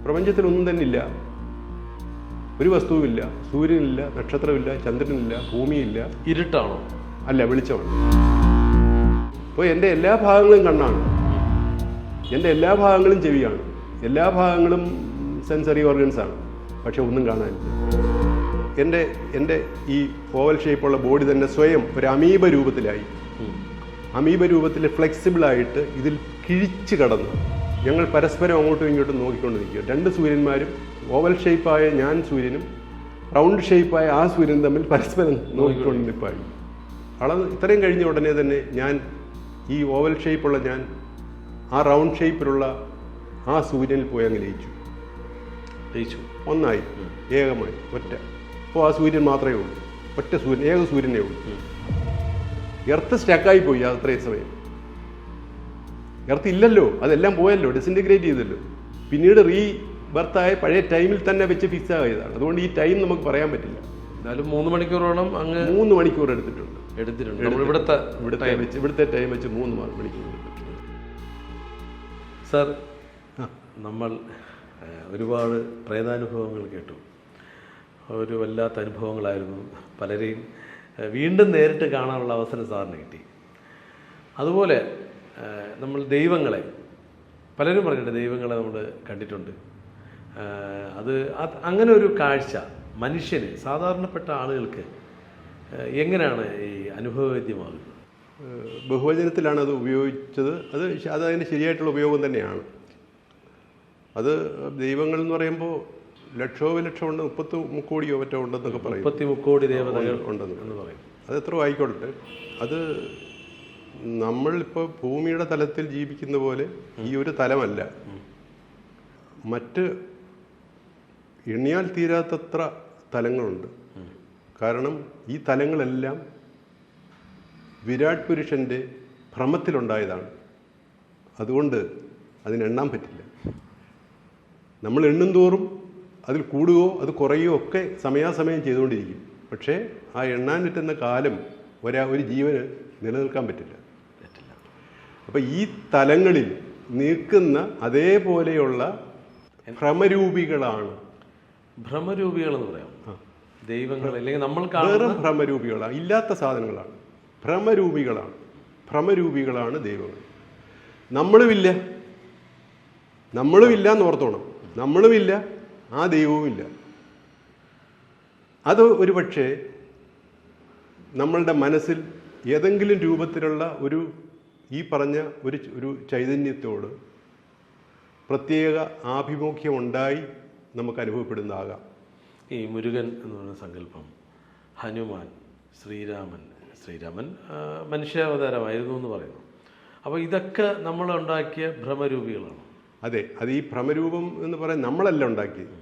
പ്രപഞ്ചത്തിലൊന്നും തന്നെ ഇല്ല, ഒരു വസ്തുവുമില്ല, സൂര്യനില്ല, നക്ഷത്രമില്ല, ചന്ദ്രനില്ല, ഭൂമിയില്ല. ഇരുട്ടാണോ? അല്ല, വെളിച്ചമാണ്. അപ്പോൾ എൻ്റെ എല്ലാ ഭാഗങ്ങളും കണ്ണാണ്, എൻ്റെ എല്ലാ ഭാഗങ്ങളും ചെവിയാണ്, എല്ലാ ഭാഗങ്ങളും സെൻസറി ഓർഗൻസാണ്. പക്ഷെ ഒന്നും കാണാനില്ല. എൻ്റെ ഈ ഓവൽ ഷേപ്പുള്ള ബോഡി തന്നെ സ്വയം ഒരു അമീബ രൂപത്തിലായി. അമീബ രൂപത്തിൽ ഫ്ലെക്സിബിളായിട്ട് ഇതിൽ കിഴിച്ച് കടന്നു ഞങ്ങൾ പരസ്പരം അങ്ങോട്ടും ഇങ്ങോട്ടും നോക്കിക്കൊണ്ടിരിക്കുക. രണ്ട് സൂര്യന്മാരും, ഓവൽ ഷേപ്പായ ഞാൻ സൂര്യനും റൗണ്ട് ഷേപ്പായ ആ സൂര്യനും തമ്മിൽ പരസ്പരം നോക്കിക്കൊണ്ട് നിൽപ്പായി. ഇത്രയും കഴിഞ്ഞ ഉടനെ തന്നെ ഞാൻ ഈ ഓവൽ ഷേപ്പുള്ള ഞാൻ ആ റൗണ്ട് ഷേപ്പിലുള്ള ആ സൂര്യനിൽ പോയി അങ്ങ് ലയിച്ചു. ഒന്നായി, ഏകമായി, ഒറ്റ. അപ്പോൾ ആ സൂര്യൻ മാത്രമേ ഉള്ളൂ, ഒറ്റ സൂര്യൻ, ഏക സൂര്യനേ ഉള്ളൂ. എർത്ത് സ്റ്റക്കായി പോയി അത്രയും സമയം. എർത്ത് ഇല്ലല്ലോ, അതെല്ലാം പോയല്ലോ, ഡിസിൻറ്റിഗ്രേറ്റ് ചെയ്തല്ലോ. പിന്നീട് ബർത്തായ പഴയ ടൈമിൽ തന്നെ വെച്ച് ഫിക്സ് ആയതാണ്. അതുകൊണ്ട് ഈ ടൈം നമുക്ക് പറയാൻ പറ്റില്ല. എന്നാലും 3 മണിക്കൂറോളം അങ്ങ് 3 മണിക്കൂർ എടുത്തിട്ടുണ്ട്. ഇവിടുത്തെ ടൈം വെച്ച് 3 മണിക്കൂർ എടുത്തിട്ടുണ്ട്. സാർ, നമ്മൾ ഒരുപാട് പ്രേതാനുഭവങ്ങൾ കേട്ടു. ഒരു വല്ലാത്ത അനുഭവങ്ങളായിരുന്നു. പലരെയും വീണ്ടും നേരിട്ട് കാണാനുള്ള അവസരം സാറിന് കിട്ടി. അതുപോലെ നമ്മൾ ദൈവങ്ങളെ, പലരും പറഞ്ഞിട്ട് ദൈവങ്ങളെ നമ്മൾ കണ്ടിട്ടുണ്ട്. അങ്ങനെ ഒരു കാഴ്ച മനുഷ്യന്, സാധാരണപ്പെട്ട ആളുകൾക്ക് എങ്ങനെയാണ് ഈ അനുഭവവേദ്യമാകുന്നത്? ബഹുവചനത്തിലാണ് അത് ഉപയോഗിച്ചത്. അതിൻ്റെ ശരിയായിട്ടുള്ള ഉപയോഗം തന്നെയാണ്. അത് ദൈവങ്ങൾ എന്ന് പറയുമ്പോൾ ലക്ഷോപലക്ഷമുണ്ട്, 30 കോടിയോ മറ്റോ ഉണ്ടെന്നൊക്കെ പറയും. 30 കോടി ദേവതകൾ ഉണ്ടെന്ന് പറയും. അത് എത്ര ആയിക്കോട്ടെ, അത് നമ്മളിപ്പോൾ ഭൂമിയുടെ തലത്തിൽ ജീവിക്കുന്ന പോലെ ഈ ഒരു തലമല്ല. മറ്റ് എണ്ണിയാൽ തീരാത്തത്ര തലങ്ങളുണ്ട്. കാരണം ഈ തലങ്ങളെല്ലാം വിരാട് പുരുഷൻ്റെ ഭ്രമത്തിലുണ്ടായതാണ്. അതുകൊണ്ട് അതിനെണ്ണാൻ പറ്റില്ല. നമ്മൾ എണ്ണും തോറും അതിൽ കൂടുകയോ അത് കുറയുകയോ ഒക്കെ സമയാസമയം ചെയ്തുകൊണ്ടിരിക്കും. പക്ഷേ ആ എണ്ണാൻ പറ്റുന്ന കാലം ഒരു ജീവന് നിലനിൽക്കാൻ പറ്റില്ല. അപ്പം ഈ തലങ്ങളിൽ നിൽക്കുന്ന അതേപോലെയുള്ള ഭ്രമരൂപികളാണ്. ഭ്രമരൂപികളെന്ന് പറയാം ദൈവങ്ങൾ, അല്ലെങ്കിൽ നമ്മൾ വേറും ഭ്രമരൂപികളാണ്, ഇല്ലാത്ത സാധനങ്ങളാണ്, ഭ്രമരൂപികളാണ് ദൈവങ്ങൾ. നമ്മളുമില്ല എന്ന് ഓർത്തോണം. നമ്മളുമില്ല, ആ ദൈവവുമില്ല. അത് ഒരുപക്ഷെ നമ്മളുടെ മനസ്സിൽ ഏതെങ്കിലും രൂപത്തിലുള്ള ഈ പറഞ്ഞ ഒരു ചൈതന്യത്തോട് പ്രത്യേക ആഭിമുഖ്യമുണ്ടായി നമുക്ക് അനുഭവപ്പെടുന്നതാകാം. ഈ മുരുകൻ എന്ന് പറയുന്ന സങ്കല്പം, ഹനുമാൻ, ശ്രീരാമൻ മനുഷ്യാവതാരമായിരുന്നു എന്ന് പറയുന്നു. അപ്പോൾ ഇതൊക്കെ നമ്മളുണ്ടാക്കിയ ഭ്രമരൂപികളാണ്. അതെ, അത് ഈ ഭ്രമരൂപം എന്ന് പറയാൻ നമ്മളല്ല ഉണ്ടാക്കിയത്.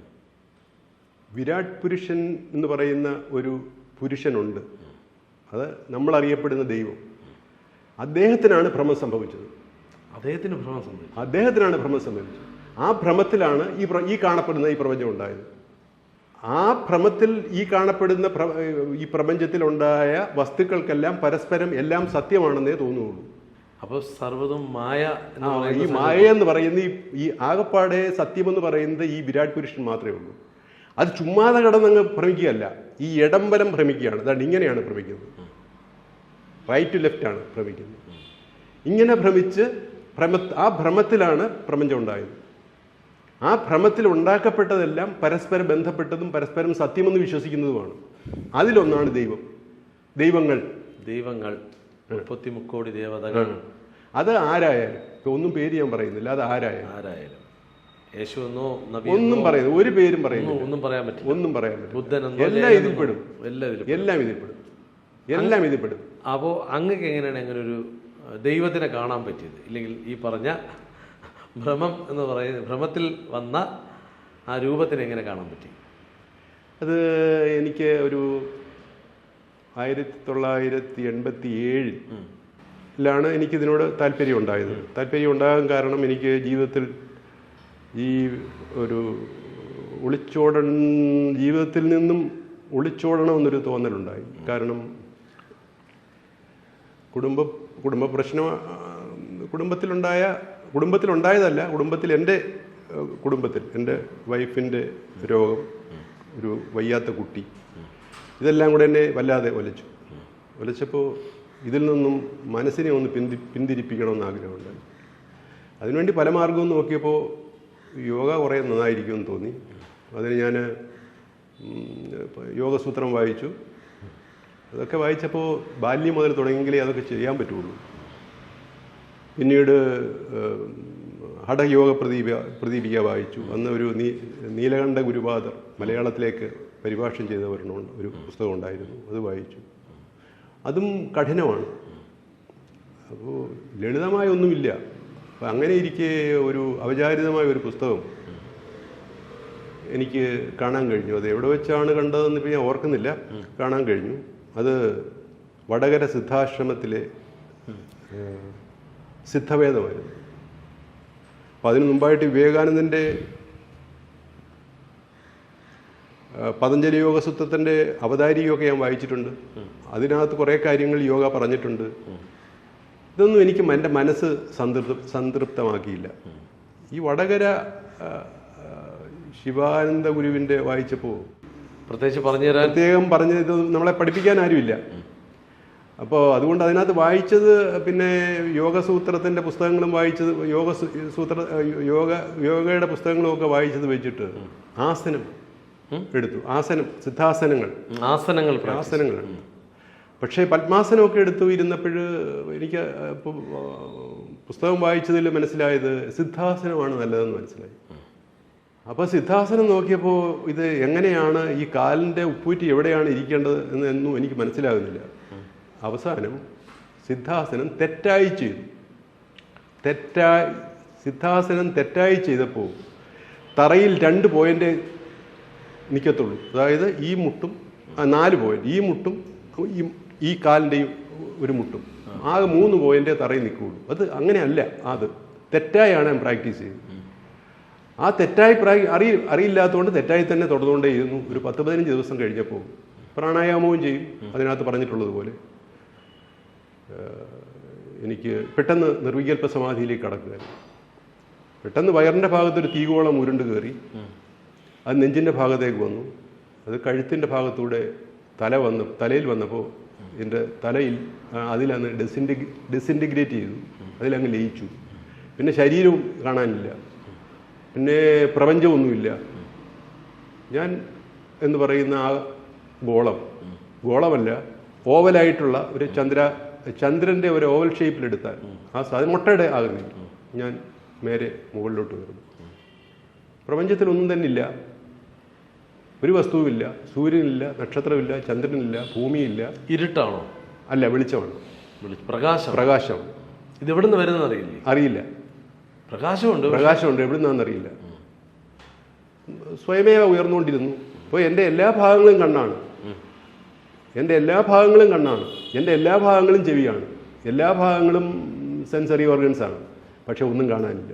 വിരാട് പുരുഷൻ എന്ന് പറയുന്ന ഒരു പുരുഷനുണ്ട്, അത് നമ്മളറിയപ്പെടുന്ന ദൈവം. അദ്ദേഹത്തിനാണ് ഭ്രമം സംഭവിച്ചത്. അദ്ദേഹത്തിനാണ് ഭ്രമം സംഭവിച്ചത്. ആ ഭ്രമത്തിലാണ് ഈ കാണപ്പെടുന്ന ഈ പ്രപഞ്ചം ഉണ്ടായത്. ആ ഭ്രമത്തിൽ ഈ കാണപ്പെടുന്ന ഈ പ്രപഞ്ചത്തിലുണ്ടായ വസ്തുക്കൾക്കെല്ലാം പരസ്പരം എല്ലാം സത്യമാണെന്നേ തോന്നുകയുള്ളൂ. അപ്പോൾ സർവ്വതും മായ. ഈ മായ എന്ന് പറയുന്ന ഈ ആകപ്പാടെ സത്യമെന്ന് പറയുന്നത് ഈ വിരാട് പുരുഷൻ മാത്രമേ ഉള്ളൂ. അത് ചുമ്മാതെ കടന്നങ്ങ് ഭ്രമിക്കുകയല്ല, ഈ ഇടംബലം ഭ്രമിക്കുകയാണ്. അതാണ് ഇങ്ങനെയാണ് ഭ്രമിക്കുന്നത്, റൈറ്റ് ടു ലെഫ്റ്റ് ആണ് ഭ്രമിക്കുന്നത്. ഇങ്ങനെ ഭ്രമിച്ച് ആ ഭ്രമത്തിലാണ് പ്രപഞ്ചം ഉണ്ടായത്. ആ ഭ്രമത്തിൽ ഉണ്ടാക്കപ്പെട്ടതെല്ലാം പരസ്പരം ബന്ധപ്പെട്ടതും പരസ്പരം സത്യമെന്ന് വിശ്വസിക്കുന്നതുമാണ്. അതിലൊന്നാണ് ദൈവങ്ങൾ 30 കോടി ദേവതകൾ. അത് ആരായാലും, ഒന്നും പേര് ഞാൻ പറയുന്നില്ല, അത് ആരായാലും യേശുവെന്നോ ഒന്നും പറയുന്നു, ഒരു പേരും പറയുന്നു, ഒന്നും പറയാൻ പറ്റില്ല. ബുദ്ധനെന്നോ എല്ലാം ഇതിൽപ്പെടും. അപ്പോൾ അങ്ങക്ക് എങ്ങനെയാണ് അങ്ങനെ ഒരു ദൈവത്തിനെ കാണാൻ പറ്റിയത്? ഇല്ലെങ്കിൽ ഈ പറഞ്ഞ ഭ്രമം എന്ന് പറയുന്ന ഭ്രമത്തിൽ വന്ന ആ രൂപത്തിനെ എങ്ങനെ കാണാൻ പറ്റി? അത് എനിക്ക് ഒരു 1987 എനിക്കിതിനോട് താല്പര്യം ഉണ്ടായത്. താല്പര്യം ഉണ്ടാകാൻ കാരണം എനിക്ക് ജീവിതത്തിൽ ജീവിതത്തിൽ നിന്നും ഒളിച്ചോടണമെന്നൊരു തോന്നലുണ്ടായി. കാരണം കുടുംബപ്രശ്നം കുടുംബത്തിലുണ്ടായതല്ല, കുടുംബത്തിൽ എൻ്റെ കുടുംബത്തിൽ എൻ്റെ വൈഫിൻ്റെ രോഗം, ഒരു വയ്യാത്ത കുട്ടി, ഇതെല്ലാം കൂടെ എന്നെ വല്ലാതെ ഒലച്ചപ്പോൾ ഇതിൽ നിന്നും മനസ്സിനെ ഒന്ന് പിന്തിരിപ്പിക്കണമെന്ന് ആഗ്രഹമുണ്ടായി. അതിനുവേണ്ടി പല മാർഗവും നോക്കിയപ്പോൾ യോഗ കുറേ നന്നായിരിക്കുമെന്ന് തോന്നി. അതിന് ഞാൻ യോഗസൂത്രം വായിച്ചു. അതൊക്കെ വായിച്ചപ്പോൾ ബാല്യം മുതൽ തുടങ്ങിയെങ്കിലേ അതൊക്കെ ചെയ്യാൻ പറ്റുള്ളൂ. പിന്നീട് ഹഠയോഗ പ്രദീപിക വായിച്ചു. അന്ന് ഒരു നീലകണ്ഠ ഗുരുപാദർ മലയാളത്തിലേക്ക് പരിഭാഷണം ചെയ്തവരുണ്ട്, ഒരു പുസ്തകം ഉണ്ടായിരുന്നു, അത് വായിച്ചു. അതും കഠിനമാണ്. അപ്പോൾ ലളിതമായ ഒന്നുമില്ല. അപ്പം അങ്ങനെ ഇരിക്കെ ഒരു അവചാരിതമായ ഒരു പുസ്തകം എനിക്ക് കാണാൻ കഴിഞ്ഞു. അത് എവിടെ വെച്ചാണ് കണ്ടതെന്ന് ഇപ്പം ഞാൻ ഓർക്കുന്നില്ല. കാണാൻ കഴിഞ്ഞു. അത് വടകര സിദ്ധാശ്രമത്തിലെ സിദ്ധവേദമായിരുന്നു. അപ്പം അതിനു മുമ്പായിട്ട് വിവേകാനന്ദൻ്റെ പതഞ്ജലി യോഗസൂത്രത്തിൻ്റെ അവതാരികയൊക്കെ ഞാൻ വായിച്ചിട്ടുണ്ട്. അതിനകത്ത് കുറേ കാര്യങ്ങൾ യോഗ പറഞ്ഞിട്ടുണ്ട്. ഇതൊന്നും എനിക്ക് എൻ്റെ മനസ്സ് സംതൃപ്തമാക്കിയില്ല. ഈ വടകര ശിവാനന്ദ ഗുരുവിൻ്റെ വായിച്ചപ്പോൾ പ്രത്യേകം പറഞ്ഞത് നമ്മളെ പഠിപ്പിക്കാൻ ആരുമില്ല. അപ്പോൾ അതുകൊണ്ട് അതിനകത്ത് വായിച്ചത്, പിന്നെ യോഗസൂത്രത്തിൻ്റെ പുസ്തകങ്ങളും വായിച്ചത്, യോഗയുടെ പുസ്തകങ്ങളുമൊക്കെ വായിച്ചത് വെച്ചിട്ട് ആസനം എടുത്തു. ആസനങ്ങളാണ്. പക്ഷേ പത്മാസനമൊക്കെ എടുത്തു ഇരുന്നപ്പോൾ എനിക്ക് പുസ്തകം വായിച്ചതിൽ മനസ്സിലായത് സിദ്ധാസനമാണ് നല്ലതെന്ന് മനസ്സിലായി. അപ്പോൾ സിദ്ധാസനം നോക്കിയപ്പോൾ ഇത് എങ്ങനെയാണ് ഈ കാലിൻ്റെ ഉപ്പൂറ്റി എവിടെയാണ് ഇരിക്കേണ്ടത് എന്നൊന്നും എനിക്ക് മനസ്സിലാകുന്നില്ല. അവസാനം സിദ്ധാസനം തെറ്റായി ചെയ്തു. സിദ്ധാസനം തെറ്റായി ചെയ്തപ്പോൾ തറയിൽ 2 പോയിൻ്റ് നിൽക്കത്തുള്ളൂ. അതായത് ഈ മുട്ടും 4 പോയിൻ്റ്, ഈ മുട്ടും ഈ കാലിൻ്റെയും ഒരു മുട്ടും, ആകെ 3 പോയിൻ്റേ തറയിൽ നിൽക്കുകയുള്ളൂ. അത് അങ്ങനെയല്ല, അത് തെറ്റായാണ് ഞാൻ പ്രാക്ടീസ് ചെയ്തത്. ആ തെറ്റായി അറിയില്ലാത്തതുകൊണ്ട് തെറ്റായി തന്നെ തുടർന്നുകൊണ്ടേയിരുന്നു. ഒരു 10-15 ദിവസം കഴിഞ്ഞപ്പോൾ പ്രാണായാമവും ചെയ്യും. അതിനകത്ത് പറഞ്ഞിട്ടുള്ളതുപോലെ എനിക്ക് പെട്ടെന്ന് നിർവികൽപ്പ സമാധിയിലേക്ക് കടക്കുകയായിരുന്നു. പെട്ടെന്ന് വയറിൻ്റെ ഭാഗത്തൊരു തീകോളം ഉരുണ്ട് കയറി. അത് നെഞ്ചിൻ്റെ ഭാഗത്തേക്ക് വന്നു. അത് കഴുത്തിൻ്റെ ഭാഗത്തൂടെ തലയിൽ വന്നപ്പോൾ എൻ്റെ തലയിൽ അതിലങ്ങ് ഡിസിൻറ്റിഗ്രേറ്റ് ചെയ്തു. അതിലങ്ങ് ലയിച്ചു. പിന്നെ ശരീരവും കാണാനില്ല, പിന്നെ പ്രപഞ്ചമൊന്നുമില്ല. ഞാൻ എന്ന് പറയുന്ന ആ ഗോളമല്ല, ഓവലായിട്ടുള്ള ഒരു ചന്ദ്രൻ്റെ ഒരു ഓവൽ ഷേപ്പിലെടുത്താൽ അത് മുട്ടയുടെ ആകുന്നില്ല. ഞാൻ നേരെ മുകളിലോട്ട് വരുന്നു. പ്രപഞ്ചത്തിലൊന്നും തന്നെ ഇല്ല, ഒരു വസ്തുവില്ല, സൂര്യനില്ല, നക്ഷത്രമില്ല, ചന്ദ്രനില്ല, ഭൂമിയില്ല. ഇരുട്ടാണോ? അല്ല, വെളിച്ചമാണ്, പ്രകാശം. ഇത് എവിടെ നിന്ന് വരുന്നത് അറിയില്ല. പ്രകാശമുണ്ട്, എവിടുന്നാന്നറിയില്ല. സ്വയമേവ ഉയർന്നുകൊണ്ടിരുന്നു. അപ്പോൾ എൻ്റെ എല്ലാ ഭാഗങ്ങളും കണ്ണാണ്, എൻ്റെ എല്ലാ ഭാഗങ്ങളും ചെവിയാണ്, എല്ലാ ഭാഗങ്ങളും സെൻസറി ഓർഗൻസാണ്. പക്ഷെ ഒന്നും കാണാനില്ല.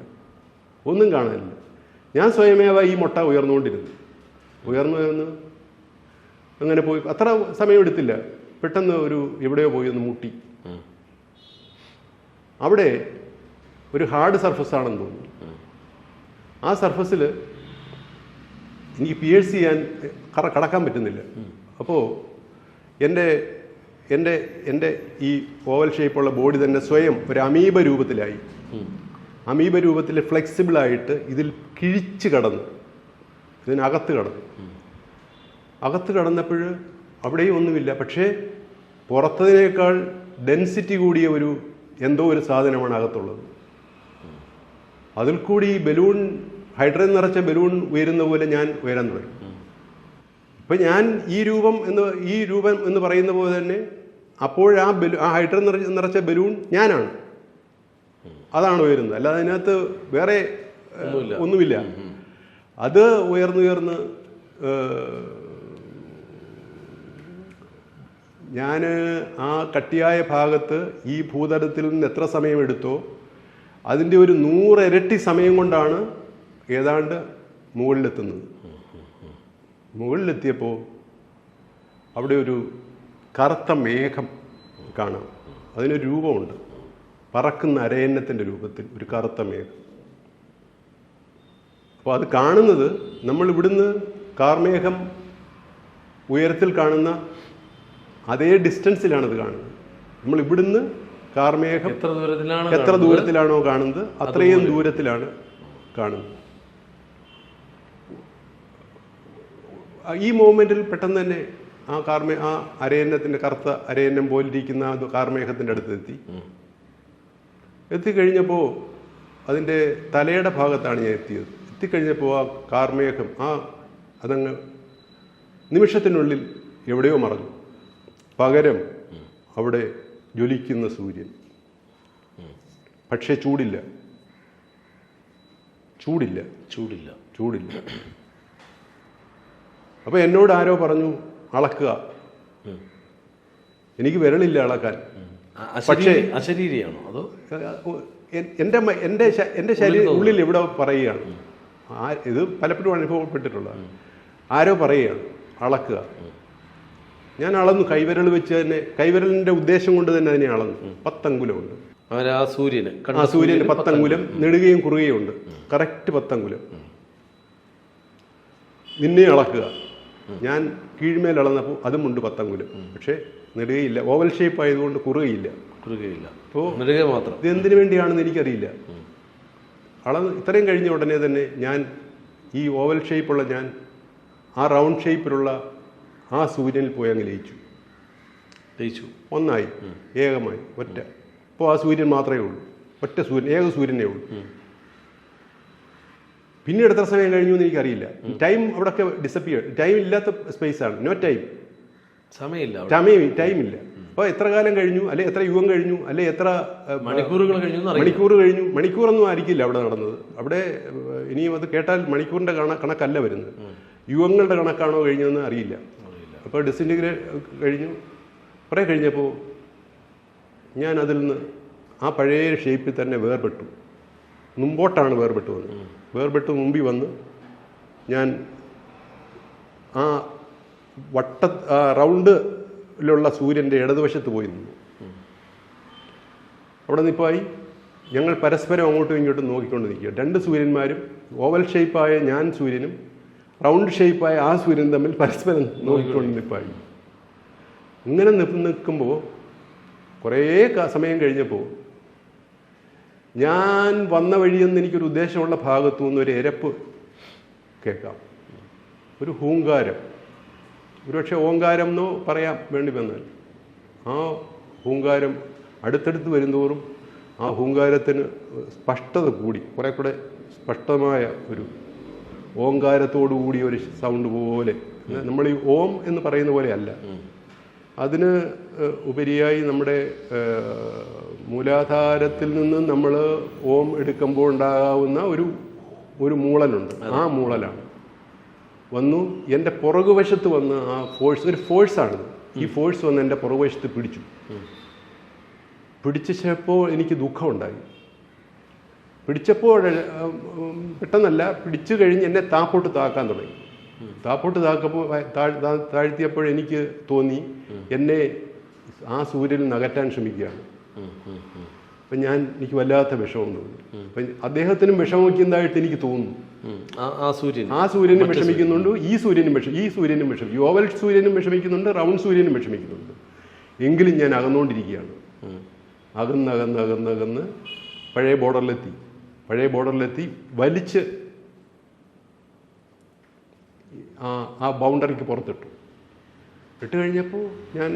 ഞാൻ സ്വയമേവ ഈ മുട്ട ഉയർന്നു അങ്ങനെ പോയി. അത്ര സമയമെടുത്തില്ല. പെട്ടെന്ന് എവിടെയോ പോയി ഒന്ന് മുട്ടി. അവിടെ ഒരു ഹാർഡ് സർഫസ് ആണെന്ന് തോന്നുന്നു. ആ സർഫസിൽ എനിക്ക് പിയേഴ്സ് ചെയ്യാൻ കടക്കാൻ പറ്റുന്നില്ല. അപ്പോൾ എൻ്റെ ഈ ഓവൽ ഷേപ്പുള്ള ബോഡി തന്നെ സ്വയം ഒരു അമീബ രൂപത്തിലായി. അമീബ രൂപത്തിൽ ഫ്ലെക്സിബിളായിട്ട് ഇതിൽ കിഴിച്ച് കടന്നു, ഇതിനകത്ത് കടന്നപ്പോൾ അവിടെയും ഒന്നുമില്ല. പക്ഷേ പുറത്തതിനേക്കാൾ ഡെൻസിറ്റി കൂടിയ എന്തോ ഒരു സാധനമാണ് അകത്തുള്ളത്. അതിൽ കൂടി ഹൈഡ്രജൻ നിറച്ച ബലൂൺ ഉയരുന്ന പോലെ ഞാൻ ഉയരാൻ തുടങ്ങി. ഇപ്പം ഞാൻ ഈ രൂപം എന്ന് പറയുന്ന പോലെ തന്നെ അപ്പോൾ ആ ഹൈഡ്രജൻ നിറച്ച ബലൂൺ ഞാനാണ്, അതാണ് ഉയരുന്നത്. അല്ലാതെ അതിനകത്ത് വേറെ ഒന്നുമില്ല. അത് ഉയർന്ന് ഞാൻ ആ കട്ടിയായ ഭാഗത്ത് ഈ ഭൂതലത്തിൽ നിന്ന് എത്ര സമയമെടുത്തോ അതിൻ്റെ ഒരു 100 ഇരട്ടി സമയം കൊണ്ടാണ് ഏതാണ്ട് മുകളിലെത്തിയപ്പോൾ അവിടെ ഒരു കറുത്ത മേഘം കാണാം. അതിനൊരു രൂപമുണ്ട്, പറക്കുന്ന അരയന്നത്തിൻ്റെ രൂപത്തിൽ ഒരു കറുത്ത മേഘം. അപ്പോൾ അത് കാണുന്നത് നമ്മൾ ഇവിടുന്ന് കാർമേഘം ഉയരത്തിൽ കാണുന്ന അതേ ഡിസ്റ്റൻസിലാണത് കാണുന്നത്. നമ്മൾ ഇവിടുന്ന് കാർമേഘം എത്ര ദൂരത്തിലാണോ കാണുന്നത് അത്രയും ദൂരത്തിലാണ് കാണുന്നത്. ഈ മൂമെൻറ്റിൽ പെട്ടെന്ന് തന്നെ ആ അരയന്നത്തിൻ്റെ കറുത്ത അരയന്നം പോലിരിക്കുന്ന കാർമേഘത്തിൻ്റെ അടുത്തെത്തി. എത്തിക്കഴിഞ്ഞപ്പോൾ അതിൻ്റെ തലയുടെ ഭാഗത്താണ് ഞാൻ എത്തിയത്. എത്തിക്കഴിഞ്ഞപ്പോൾ ആ കാർമേഘം അതങ്ങ് നിമിഷത്തിനുള്ളിൽ എവിടെയോ മറഞ്ഞു. പകരം അവിടെ ജ്വലിക്കുന്ന സൂര്യൻ. പക്ഷേ ചൂടില്ല. അപ്പോൾ എന്നോട് ആരോ പറഞ്ഞു അളക്കുക. എനിക്ക് വിരളില്ല അളക്കാൻ. പക്ഷേ അശരീരിയാണോ അതോ എൻ്റെ ശരീരം ഉള്ളിൽ ഇവിടെ പറയുകയാണ്. ഇത് പലപ്പോഴും അനുഭവപ്പെട്ടിട്ടുള്ളതാണ്. ആരോ പറയുകയാണ് അളക്കുക. ഞാൻ അളന്നു. കൈവിരൽ വെച്ച് തന്നെ, കൈവിരലിൻ്റെ ഉദ്ദേശം കൊണ്ട് തന്നെ അതിനെ അളന്നു. 10 അങ്കുലമുണ്ട്. ആ സൂര്യന് 10 അങ്കുലം നെടുകയും കുറുകയും ഉണ്ട്. കറക്റ്റ് 10 അങ്കുലം. നിന്നെ അളക്കുക. ഞാൻ കീഴ്മേൽ അളന്നപ്പോൾ അതുമുണ്ട് 10 അങ്കുലം. പക്ഷേ നെടുകയില്ല. ഓവൽ ഷേപ്പ് ആയതുകൊണ്ട് കുറുകയില്ല. അപ്പോൾ ഇത് എന്തിനു വേണ്ടിയാണെന്ന് എനിക്കറിയില്ല. ഇത്രയും കഴിഞ്ഞ ഉടനെ തന്നെ ഞാൻ ഈ ഓവൽ ഷേപ്പുള്ള ആ റൗണ്ട് ഷേപ്പിലുള്ള ആ സൂര്യനിൽ പോയി അങ്ങ് ലയിച്ചു. ഒന്നായി, ഏകമായി, ഒറ്റ. അപ്പോൾ ആ സൂര്യൻ മാത്രമേ ഉള്ളൂ. ഒറ്റ സൂര്യൻ, ഏക സൂര്യനേ ഉള്ളൂ. പിന്നീട് എത്ര സമയം കഴിഞ്ഞു എന്ന് എനിക്കറിയില്ല. ടൈം അവിടെയൊക്കെ ഡിസപ്പിയർ. ടൈം ഇല്ലാത്ത സ്പേസാണ്. No time. ടൈമില്ല. അപ്പോൾ എത്ര കാലം കഴിഞ്ഞു, അല്ലെ എത്ര യുഗം കഴിഞ്ഞു, അല്ലെ എത്ര മണിക്കൂർ കഴിഞ്ഞു. മണിക്കൂറൊന്നും ആയിരിക്കില്ല അവിടെ നടന്നത്. അവിടെ ഇനിയും അത് കേട്ടാൽ മണിക്കൂറിൻ്റെ കണക്കല്ല വരുന്നത്. യുഗങ്ങളുടെ കണക്കാണോ കഴിഞ്ഞതെന്ന് അറിയില്ല. അപ്പോൾ ഡിസിൻറ്റിഗ്രേറ്റ് കഴിഞ്ഞു. കുറേ കഴിഞ്ഞപ്പോൾ ഞാൻ അതിൽ നിന്ന് ആ പഴയ ഷേപ്പിൽ തന്നെ വേർപെട്ടു. മുമ്പോട്ടാണ് വേർപെട്ടു വന്നത്. വേർപെട്ട് മുമ്പിൽ വന്ന് ഞാൻ ആ റൗണ്ടിലുള്ള സൂര്യൻ്റെ ഇടതുവശത്ത് പോയി നിന്നു. അവിടെ നിൽപ്പായി ഞങ്ങൾ പരസ്പരം അങ്ങോട്ടും ഇങ്ങോട്ടും നോക്കിക്കൊണ്ട് നിൽക്കുക. 2 സൂര്യന്മാരും, ഓവൽ ഷേപ്പായ ഞാൻ സൂര്യനും റൗണ്ട് ഷേപ്പായ ആ സൂര്യൻ തമ്മിൽ പരസ്പരം നോക്കിക്കൊണ്ട് നിൽപ്പായി. ഇങ്ങനെ നിൽക്കുമ്പോൾ കുറേ സമയം കഴിഞ്ഞപ്പോൾ ഞാൻ വന്ന വഴിയെന്ന് എനിക്കൊരു ഉദ്ദേശമുള്ള ഭാഗത്തു നിന്ന് ഒരു എരപ്പ് കേൾക്കാം. ഒരു ഹൂങ്കാരം. ഒരുപക്ഷെ ഓങ്കാരം എന്നോ പറയാൻ വേണ്ടി വന്നാൽ ആ ഹൂങ്കാരം അടുത്തടുത്ത് വരുന്തോറും ആ ഹൂങ്കാരത്തിന് സ്പഷ്ടത കൂടി, കുറെ കൂടെ സ്പഷ്ടമായ ഒരു ഓങ്കാരത്തോടു കൂടിയ ഒരു സൗണ്ട് പോലെ. നമ്മൾ ഈ ഓം എന്ന് പറയുന്ന പോലെ അല്ല. അതിന് ഉപരിയായി നമ്മുടെ മൂലാധാരത്തിൽ നിന്ന് നമ്മൾ ഓം എടുക്കുമ്പോൾ ഉണ്ടാകാവുന്ന ഒരു മൂളലുണ്ട്. ആ മൂളലാണ് വന്നു എൻ്റെ പുറകുവശത്ത് വന്ന് ആ ഫോഴ്സ്, ഒരു ഫോഴ്സാണ്. ഈ ഫോഴ്സ് വന്ന് എൻ്റെ പുറകുവശത്ത് പിടിച്ചപ്പോൾ എനിക്ക് ദുഃഖമുണ്ടായി. പിടിച്ചപ്പോൾ പെട്ടെന്നല്ല, പിടിച്ചു കഴിഞ്ഞ് എന്നെ താപ്പോട്ട് താക്കാൻ തുടങ്ങി. താപ്പോട്ട് താഴ്ത്തിയപ്പോൾ എനിക്ക് തോന്നി എന്നെ ആ സൂര്യനിൽ നകറ്റാൻ ശ്രമിക്കുകയാണ്. അപ്പം എനിക്ക് വല്ലാത്ത വിഷമം തോന്നി. അപ്പം അദ്ദേഹത്തിനും വിഷമിക്കുന്നതായിട്ട് എനിക്ക് തോന്നുന്നു. ആ സൂര്യനും വിഷമിക്കുന്നുണ്ട്, ഈ സൂര്യനും വിഷമിക്കും. ഈ ഓവൽ സൂര്യനും വിഷമിക്കുന്നുണ്ട്, റൗണ്ട് സൂര്യനും വിഷമിക്കുന്നുണ്ട്. എങ്കിലും ഞാൻ അകന്നുകൊണ്ടിരിക്കുകയാണ്. അകന്ന് പഴയ ബോർഡറിലെത്തി വലിച്ച് ആ ബൗണ്ടറിക്ക് പുറത്തിട്ടു. ഇട്ട് കഴിഞ്ഞപ്പോൾ ഞാൻ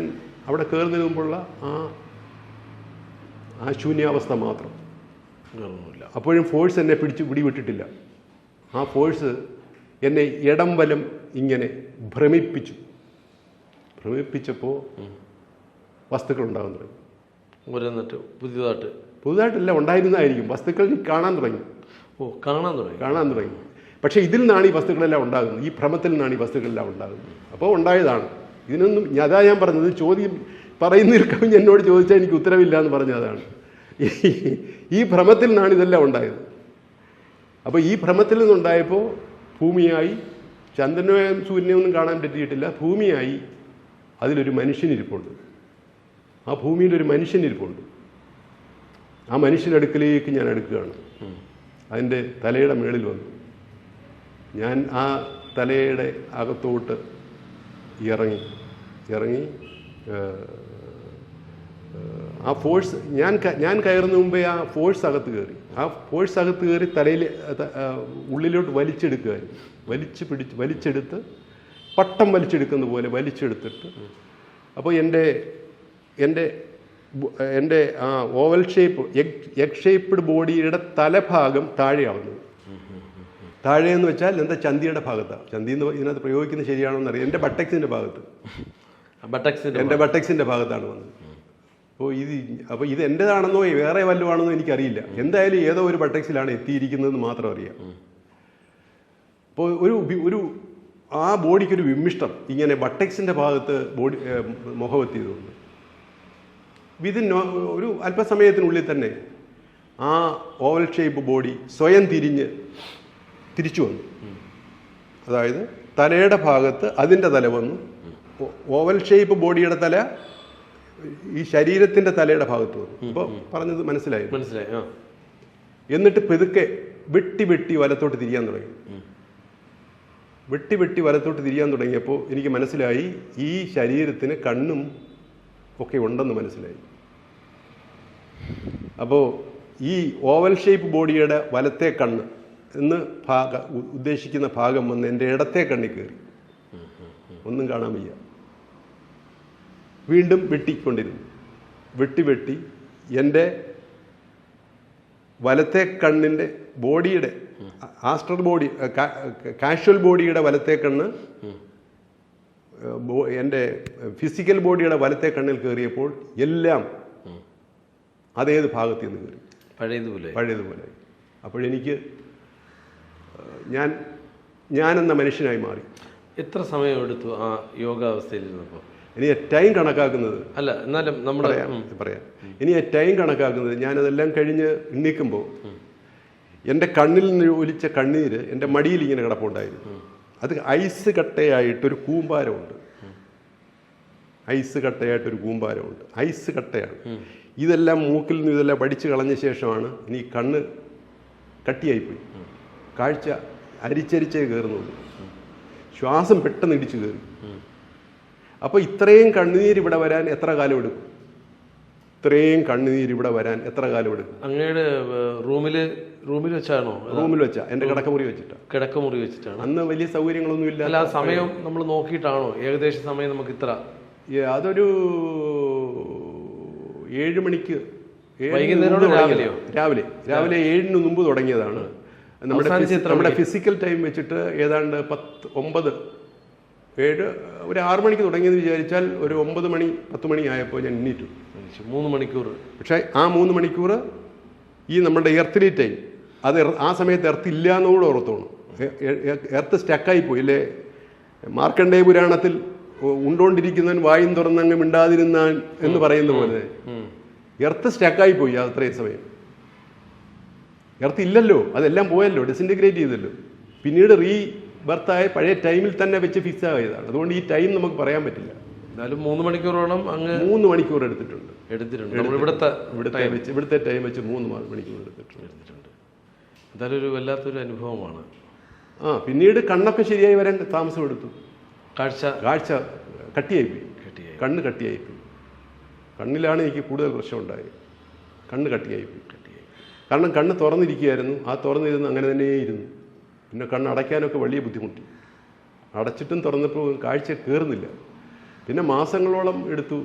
അവിടെ കയറുന്നതിന് മുമ്പുള്ള ആ ശൂന്യാവസ്ഥ മാത്രം. അപ്പോഴും ഫോഴ്സ് എന്നെ പിടിവിട്ടിട്ടില്ല. ആ ഫോഴ്സ് എന്നെ ഇടം വലം ഇങ്ങനെ ഭ്രമിപ്പിച്ചപ്പോൾ വസ്തുക്കൾ ഉണ്ടാകാൻ തുടങ്ങി. പുതുതായിട്ടല്ല, ഉണ്ടായിരുന്നതായിരിക്കും. വസ്തുക്കൾ കാണാൻ തുടങ്ങി. പക്ഷേ ഇതിൽ നിന്നാണ് ഈ വസ്തുക്കളെല്ലാം ഉണ്ടാകുന്നത്. ഈ ഭ്രമത്തിൽ നിന്നാണ് ഈ വസ്തുക്കളെല്ലാം ഉണ്ടാകുന്നത്. അപ്പോൾ ഉണ്ടായതാണ്. ഇതിനൊന്നും അതാ ഞാൻ പറഞ്ഞത്. ചോദ്യം പറയുന്നതിൽ കവിഞ്ഞ് എന്നോട് ചോദിച്ചാൽ എനിക്ക് ഉത്തരവില്ല എന്ന് പറഞ്ഞതാണ്. ഈ ഭ്രമത്തിൽ നിന്നാണ് ഇതെല്ലാം ഉണ്ടായത്. അപ്പോൾ ഈ ഭ്രമത്തിൽ നിന്നുണ്ടായപ്പോൾ ഭൂമിയായി, ചന്ദ്രനെയും സൂര്യനെയും ഒന്നും കാണാൻ പറ്റിയിട്ടില്ല. ഭൂമിയായി അതിലൊരു മനുഷ്യനിരിപ്പുണ്ട്. ആ ഭൂമിയിലൊരു മനുഷ്യനിരിപ്പുണ്ട്. ആ മനുഷ്യൻ്റെ അടുക്കലേക്ക് ഞാൻ അടുക്കുകയാണ്. അതിൻ്റെ തലയുടെ മേളിൽ വന്നു. ഞാൻ ആ തലയുടെ അകത്തോട്ട് ഇറങ്ങി ആ ഫോഴ്സ് ഞാൻ കയറുന്ന മുമ്പേ ആ ഫോഴ്സ് അകത്ത് കയറി തലയിൽ ഉള്ളിലോട്ട് വലിച്ചെടുത്ത് പട്ടം വലിച്ചെടുക്കുന്ന പോലെ വലിച്ചെടുത്തിട്ട് അപ്പോൾ എൻ്റെ ആ ഓവൽ ഷേപ്പ് എഗ് ഷേപ്പ്ഡ് ബോഡിയുടെ തലഭാഗം താഴെയാവുന്നത്. താഴെയെന്ന് വെച്ചാൽ എന്താ, ചന്തിയുടെ ഭാഗത്താണ്. ചന്തി എന്ന് ഇതിനകത്ത് പ്രയോഗിക്കുന്നത് ശരിയാണോ എന്നറിയാം. എൻ്റെ ബട്ടക്സിൻ്റെ ഭാഗത്താണ് വന്നത്. അപ്പോൾ ഇത് എൻ്റെതാണെന്നോ വേറെ വല്ലതുമാണെന്നോ എനിക്കറിയില്ല. എന്തായാലും ഏതോ ഒരു ബട്ടക്സിലാണ് എത്തിയിരിക്കുന്നതെന്ന് മാത്രം അറിയാം. അപ്പോൾ ഒരു ആ ബോഡിക്കൊരു വിമ്മിഷ്ടം ഇങ്ങനെ ബട്ടക്സിൻ്റെ ഭാഗത്ത് മുഖമെത്തിയതുകൊണ്ട് ഒരു അല്പസമയത്തിനുള്ളിൽ തന്നെ ആ ഓവൽ ഷേപ്പ് ബോഡി സ്വയം തിരിച്ചു വന്നു. അതായത് തലയുടെ ഭാഗത്ത് അതിൻ്റെ തല വന്നു. ഓവൽ ഷേപ്പ് ബോഡിയുടെ തല ഈ ശരീരത്തിൻ്റെ തലയുടെ ഭാഗത്ത് വന്നു. അപ്പോൾ പറഞ്ഞത് മനസ്സിലായി. എന്നിട്ട് പെതുക്കെ വെട്ടി വലത്തോട്ട് തിരിയാൻ തുടങ്ങിയപ്പോൾ എനിക്ക് മനസ്സിലായി ഈ ശരീരത്തിന് കണ്ണും ഒക്കെ ഉണ്ടെന്ന് മനസ്സിലായി. അപ്പോൾ ഈ ഓവൽ ഷേപ്പ് ബോഡിയുടെ വലത്തെ കണ്ണ് എന്ന് ഉദ്ദേശിക്കുന്ന ഭാഗം വന്ന് എൻ്റെ ഇടത്തെ കണ്ണിൽ കയറി. ഒന്നും കാണാൻ വയ്യ. വീണ്ടും വെട്ടിക്കൊണ്ടിരുന്നു. വെട്ടി എൻ്റെ വലത്തെ കണ്ണിൻ്റെ ബോഡിയുടെ ആസ്ട്രൽ ബോഡി കാഷ്വൽ ബോഡിയുടെ വലത്തെ കണ്ണ് എൻ്റെ ഫിസിക്കൽ ബോഡിയുടെ വലത്തെ കണ്ണിൽ കയറിയപ്പോൾ എല്ലാം അതേത് ഭാഗത്ത് നിന്ന് കയറി, പഴയതുപോലെ. അപ്പോഴെനിക്ക് ഞാനെന്ന മനുഷ്യനായി മാറി. എത്ര സമയം എടുത്തു ആ യോഗാവസ്ഥയിൽ നിന്നപ്പോൾ? ഇനി ടൈം കണക്കാക്കുന്നത് അല്ല, എന്നാലും നമ്മൾ പറയാം. ഇനി ടൈം കണക്കാക്കുന്നത് ഞാനതെല്ലാം കഴിഞ്ഞ് എണ്ണിക്കുമ്പോൾ എൻ്റെ കണ്ണിൽ നിന്ന് ഒലിച്ച കണ്ണീര് എൻ്റെ മടിയിൽ ഇങ്ങനെ കിടപ്പുണ്ടായിരുന്നു. അത് ഐസ് കട്ടയായിട്ടൊരു കൂമ്പാരമുണ്ട്. ഐസ് കട്ടയാണ്. ഇതെല്ലാം മൂക്കിൽ നിന്ന് ഇതെല്ലാം പഠിച്ചു കളഞ്ഞ ശേഷമാണ് ഇനി കണ്ണ് കട്ടിയായിപ്പോയി. കാഴ്ച അരിച്ചരിച്ചേ കയറുന്നുള്ളൂ. ശ്വാസം പെട്ടെന്ന് ഇടിച്ചു കയറി. അപ്പോൾ ഇത്രയും കണ്ണുനീര് ഇവിടെ വരാൻ എത്ര കാലം എടുക്കും? അങ്ങയുടെ റൂമിൽ വെച്ചാണോ? റൂമിൽ വെച്ചാ, എൻ്റെ കിടക്കമുറി വെച്ചിട്ടാണ്. അന്ന് വലിയ സൗകര്യങ്ങളൊന്നും ഇല്ല. ആ സമയം നമ്മൾ നോക്കിയിട്ടാണോ? ഏകദേശ സമയം നമുക്ക് ഇത്ര, അതൊരു 7 മണിക്ക്, രാവിലെ 7-ന് മുമ്പ് തുടങ്ങിയതാണ്. നമ്മുടെ ഫിസിക്കൽ ടൈം വെച്ചിട്ട് ഏതാണ്ട് 7 ഒരു 6 മണിക്ക് തുടങ്ങിയെന്ന് വിചാരിച്ചാൽ ഒരു 9 മണി 10 മണി ആയപ്പോൾ ഞാൻ എണ്ണീറ്റു. 3 മണിക്കൂർ. പക്ഷേ ആ 3 മണിക്കൂർ ഈ നമ്മുടെ എർത്തിലി ടൈം, അത് ആ സമയത്ത് എർത്ത് ഇല്ല എന്നുകൂടെ ഓർത്തോണം. എർത്ത് സ്റ്റക്കായി പോയി അല്ലേ? മാർക്കണ്ഡേയ പുരാണത്തിൽ ഉണ്ടോണ്ടിരിക്കുന്നവൻ വായും തുറന്നങ്ങ് മിണ്ടാതിരുന്നാൻ എന്ന് പറയുന്ന പോലെ എർത്ത് സ്റ്റക്കായി പോയി. അത്രയും സമയം എർത്ത് ഇല്ലല്ലോ, അതെല്ലാം പോയല്ലോ, ഡിസിൻറ്റിഗ്രേറ്റ് ചെയ്തല്ലോ. പിന്നീട് ബർത്തായ പഴയ ടൈമിൽ തന്നെ വെച്ച് ഫിക്സ് ആയതാണ്. അതുകൊണ്ട് ഈ ടൈം നമുക്ക് പറയാൻ പറ്റില്ല. എന്നാലും 3 മണിക്കൂറോളം 3 മണിക്കൂർ എടുത്തിട്ടുണ്ട്. ഇവിടുത്തെ ടൈം വെച്ച് 3 മണിക്കൂർ എടുത്തിട്ടുണ്ട്. എന്തായാലും ഒരു വല്ലാത്തൊരു അനുഭവമാണ്. പിന്നീട് കണ്ണൊക്കെ ശരിയായി വരാൻ താമസം എടുത്തു. കാഴ്ച കട്ടിയായിപ്പോയി. കണ്ണ് കട്ടിയായിപ്പോയി. കണ്ണിലാണ് എനിക്ക് കൂടുതൽ പ്രശ്നം ഉണ്ടായത്. കണ്ണ് കട്ടിയായിപ്പോയി. കാരണം കണ്ണ് തുറന്നിരിക്കുകയായിരുന്നു. ആ തുറന്നിരുന്ന് അങ്ങനെ തന്നെ ഇരുന്നു. പിന്നെ കണ്ണ് അടയ്ക്കാനൊക്കെ വലിയ ബുദ്ധിമുട്ടി. അടച്ചിട്ടും തുറന്നപ്പോൾ കാഴ്ച കയറുന്നില്ല. പിന്നെ മാസങ്ങളോളം എടുത്തു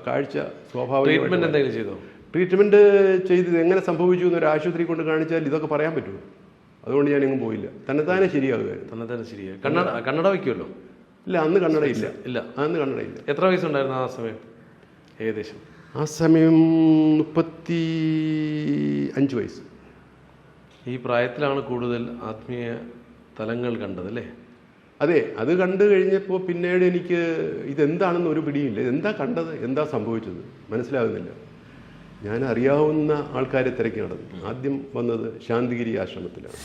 കാഴ്ച സ്വാഭാവികമായിട്ട്. ട്രീറ്റ്മെൻറ്റ് ചെയ്ത് എങ്ങനെ സംഭവിച്ചു എന്നൊരു ആശുപത്രി കൊണ്ട് കാണിച്ചാൽ ഇതൊക്കെ പറയാൻ പറ്റുമോ? അതുകൊണ്ട് ഞാൻ എങ്ങും പോയില്ല. തന്നെത്താനെ ശരിയാകുമായിരുന്നു. കണ്ണട വയ്ക്കുമല്ലോ? ഇല്ല, അന്ന് കണ്ണടയില്ല. എത്ര വയസ്സുണ്ടായിരുന്നു ആ സമയം? ഏകദേശം ആ സമയം 35 വയസ്സ്. ഈ പ്രായത്തിലാണ് കൂടുതൽ ആത്മീയ തലങ്ങൾ കണ്ടത് അല്ലേ? അതെ, അത് കണ്ടു കഴിഞ്ഞപ്പോൾ പിന്നീട് എനിക്ക് ഇതെന്താണെന്ന് ഒരു പിടിയില്ല. എന്താ കണ്ടത്, എന്താ സംഭവിച്ചത് മനസ്സിലാകുന്നില്ല. ഞാൻ അറിയാവുന്ന ആൾക്കാരെ തിരക്കി നടന്നു. ആദ്യം വന്നത് ശാന്തിഗിരി ആശ്രമത്തിലാണ്.